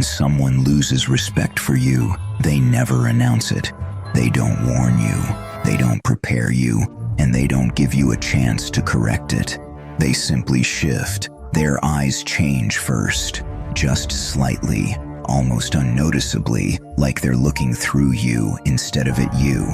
When someone loses respect for you, they never announce it. They don't warn you, they don't prepare you, and they don't give you a chance to correct it. They simply shift. Their eyes change first, just slightly, almost unnoticeably, like they're looking through you instead of at you.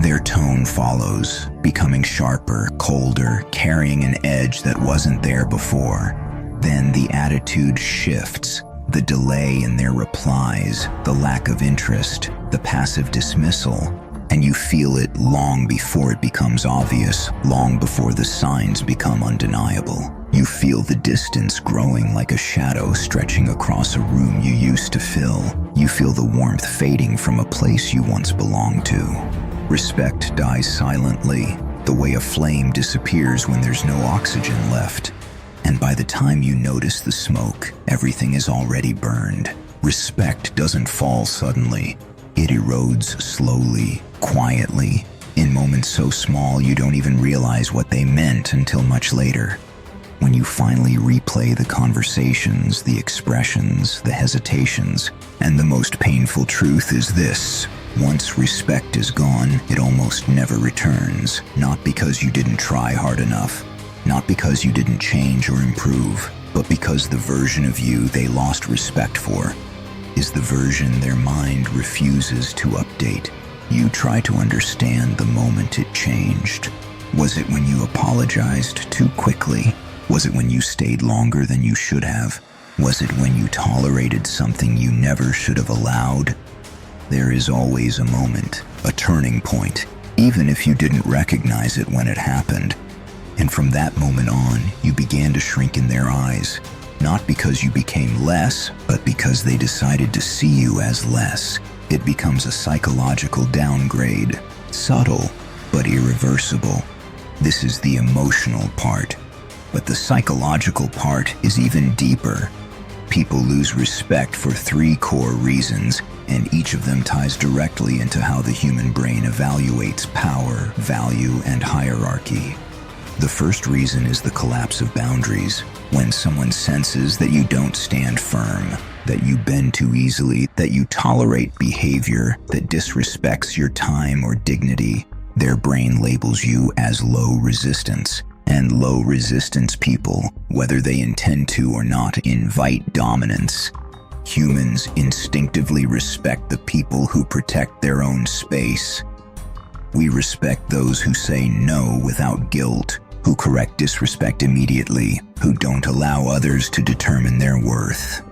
Their tone follows, becoming sharper, colder, carrying an edge that wasn't there before. Then the attitude shifts. The delay in their replies, the lack of interest, the passive dismissal, and you feel it long before it becomes obvious, long before the signs become undeniable. You feel the distance growing like a shadow stretching across a room you used to fill. You feel the warmth fading from a place you once belonged to. Respect dies silently, the way a flame disappears when there's no oxygen left. And by the time you notice the smoke, everything is already burned. Respect doesn't fall suddenly. It erodes slowly, quietly, in moments so small you don't even realize what they meant until much later. When you finally replay the conversations, the expressions, the hesitations, and the most painful truth is this: once respect is gone, it almost never returns, not because you didn't try hard enough, not because you didn't change or improve, but because the version of you they lost respect for is the version their mind refuses to update. You try to understand the moment it changed. Was it when you apologized too quickly? Was it when you stayed longer than you should have? Was it when you tolerated something you never should have allowed? There is always a moment, a turning point, even if you didn't recognize it when it happened. And from that moment on, you began to shrink in their eyes, not because you became less, but because they decided to see you as less. It becomes a psychological downgrade, subtle, but irreversible. This is the emotional part. But the psychological part is even deeper. People lose respect for 3 core reasons, and each of them ties directly into how the human brain evaluates power, value, and hierarchy. The first reason is the collapse of boundaries. When someone senses that you don't stand firm, that you bend too easily, that you tolerate behavior that disrespects your time or dignity, their brain labels you as low resistance. And low resistance people, whether they intend to or not, invite dominance. Humans instinctively respect the people who protect their own space. We respect those who say no without guilt, who correct disrespect immediately, who don't allow others to determine their worth.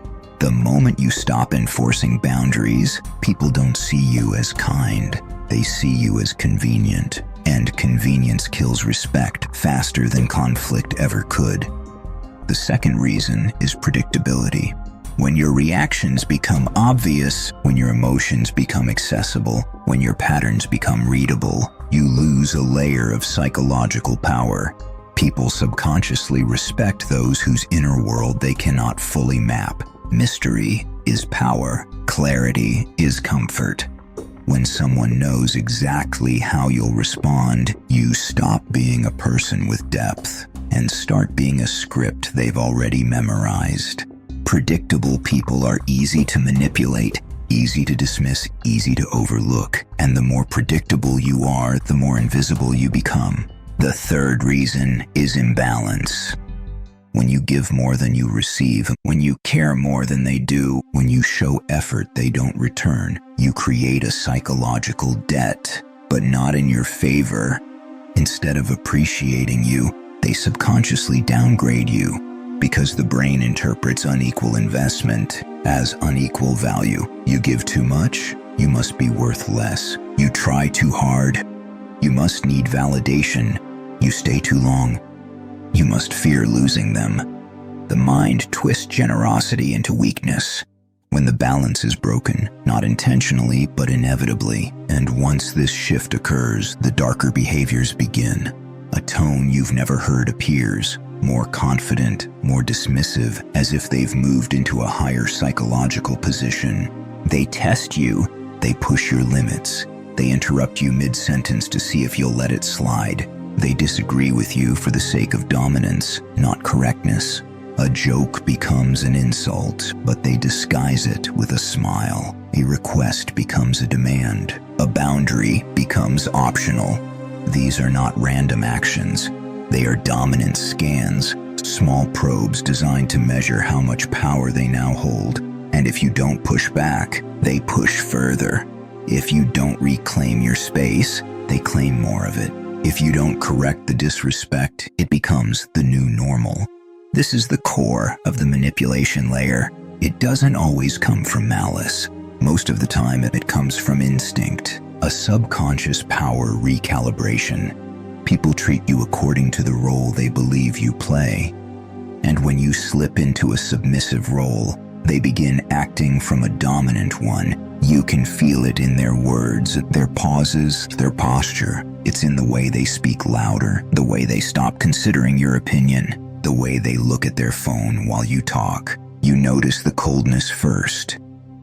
The moment you stop enforcing boundaries, people don't see you as kind. They see you as convenient, and convenience kills respect faster than conflict ever could. The second reason is predictability. When your reactions become obvious, when your emotions become accessible, when your patterns become readable, you lose a layer of psychological power. People subconsciously respect those whose inner world they cannot fully map. Mystery is power. Clarity is comfort. When someone knows exactly how you'll respond, you stop being a person with depth and start being a script they've already memorized. Predictable people are easy to manipulate, easy to dismiss, easy to overlook, and the more predictable you are, the more invisible you become. The third reason is imbalance. When you give more than you receive, when you care more than they do, when you show effort they don't return, you create a psychological debt, but not in your favor. Instead of appreciating you, they subconsciously downgrade you, because the brain interprets unequal investment as unequal value. You give too much, you must be worth less. You try too hard, you must need validation. You stay too long, you must fear losing them. The mind twists generosity into weakness when the balance is broken, not intentionally, but inevitably. And once this shift occurs, the darker behaviors begin. A tone you've never heard appears, more confident, more dismissive, as if they've moved into a higher psychological position. They test you, they push your limits, they interrupt you mid-sentence to see if you'll let it slide. They disagree with you for the sake of dominance, not correctness. A joke becomes an insult, but they disguise it with a smile. A request becomes a demand. A boundary becomes optional. These are not random actions. They are dominant scans, small probes designed to measure how much power they now hold. And if you don't push back, they push further. If you don't reclaim your space, they claim more of it. If you don't correct the disrespect, it becomes the new normal. This is the core of the manipulation layer. It doesn't always come from malice. Most of the time, it comes from instinct, a subconscious power recalibration. People treat you according to the role they believe you play. And when you slip into a submissive role, they begin acting from a dominant one. You can feel it in their words, their pauses, their posture. It's in the way they speak louder, the way they stop considering your opinion, the way they look at their phone while you talk. You notice the coldness first,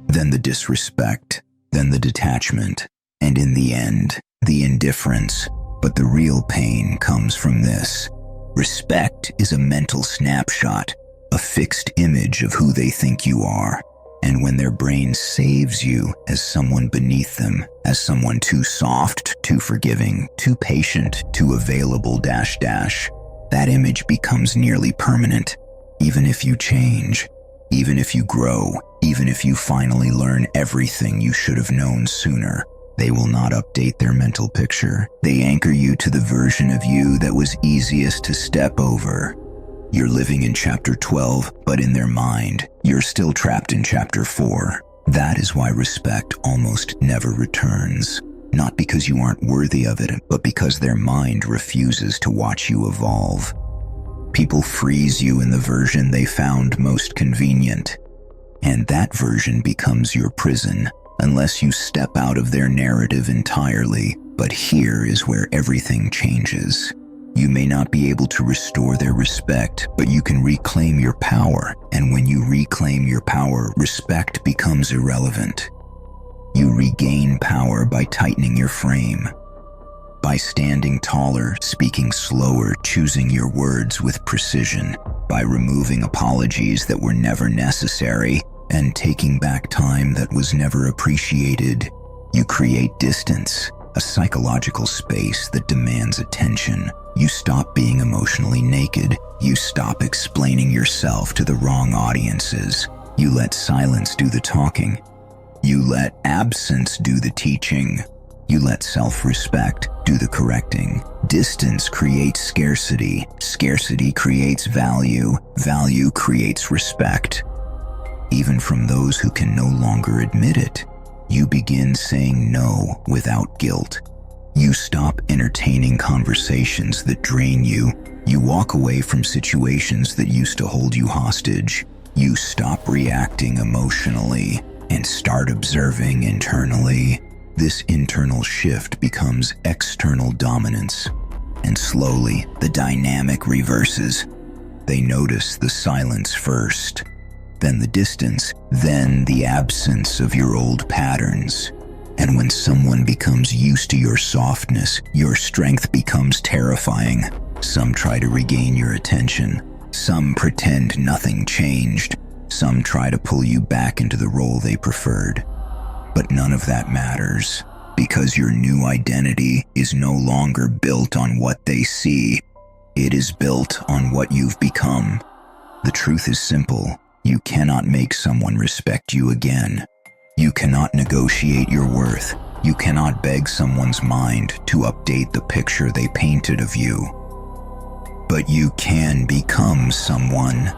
then the disrespect, then the detachment, and in the end, the indifference. But the real pain comes from this. Respect is a mental snapshot, a fixed image of who they think you are. And when their brain saves you as someone beneath them, as someone too soft, too forgiving, too patient, too available, that image becomes nearly permanent. Even if you change, even if you grow, even if you finally learn everything you should have known sooner, they will not update their mental picture. They anchor you to the version of you that was easiest to step over. You're living in chapter 12, but in their mind, you're still trapped in chapter 4. That is why respect almost never returns. Not because you aren't worthy of it, but because their mind refuses to watch you evolve. People freeze you in the version they found most convenient. And that version becomes your prison, unless you step out of their narrative entirely. But here is where everything changes. You may not be able to restore their respect, but you can reclaim your power. And when you reclaim your power, respect becomes irrelevant. You regain power by tightening your frame, by standing taller, speaking slower, choosing your words with precision, by removing apologies that were never necessary, and taking back time that was never appreciated. You create distance, a psychological space that demands attention. You stop being emotionally naked. You stop explaining yourself to the wrong audiences. You let silence do the talking. You let absence do the teaching. You let self-respect do the correcting. Distance creates scarcity. Scarcity creates value. Value creates respect. Even from those who can no longer admit it, you begin saying no without guilt. You stop entertaining conversations that drain you. You walk away from situations that used to hold you hostage. You stop reacting emotionally and start observing internally. This internal shift becomes external dominance. And slowly, the dynamic reverses. They notice the silence first, then the distance, then the absence of your old patterns. And when someone becomes used to your softness, your strength becomes terrifying. Some try to regain your attention. Some pretend nothing changed. Some try to pull you back into the role they preferred. But none of that matters, because your new identity is no longer built on what they see. It is built on what you've become. The truth is simple. You cannot make someone respect you again. You cannot negotiate your worth. You cannot beg someone's mind to update the picture they painted of you. But you can become someone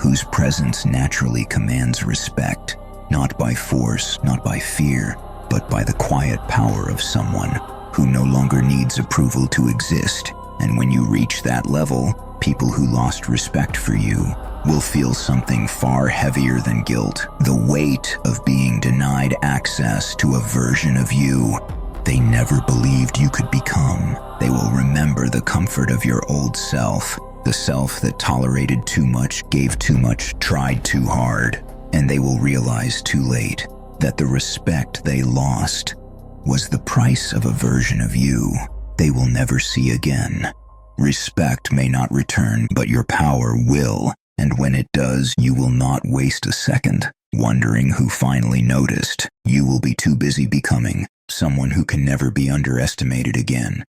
whose presence naturally commands respect, not by force, not by fear, but by the quiet power of someone who no longer needs approval to exist. And when you reach that level, people who lost respect for you will feel something far heavier than guilt, the weight of being denied access to a version of you they never believed you could become. They will remember the comfort of your old self, the self that tolerated too much, gave too much, tried too hard, and they will realize too late that the respect they lost was the price of a version of you they will never see again. Respect may not return, but your power will. And when it does, you will not waste a second wondering who finally noticed. You will be too busy becoming someone who can never be underestimated again.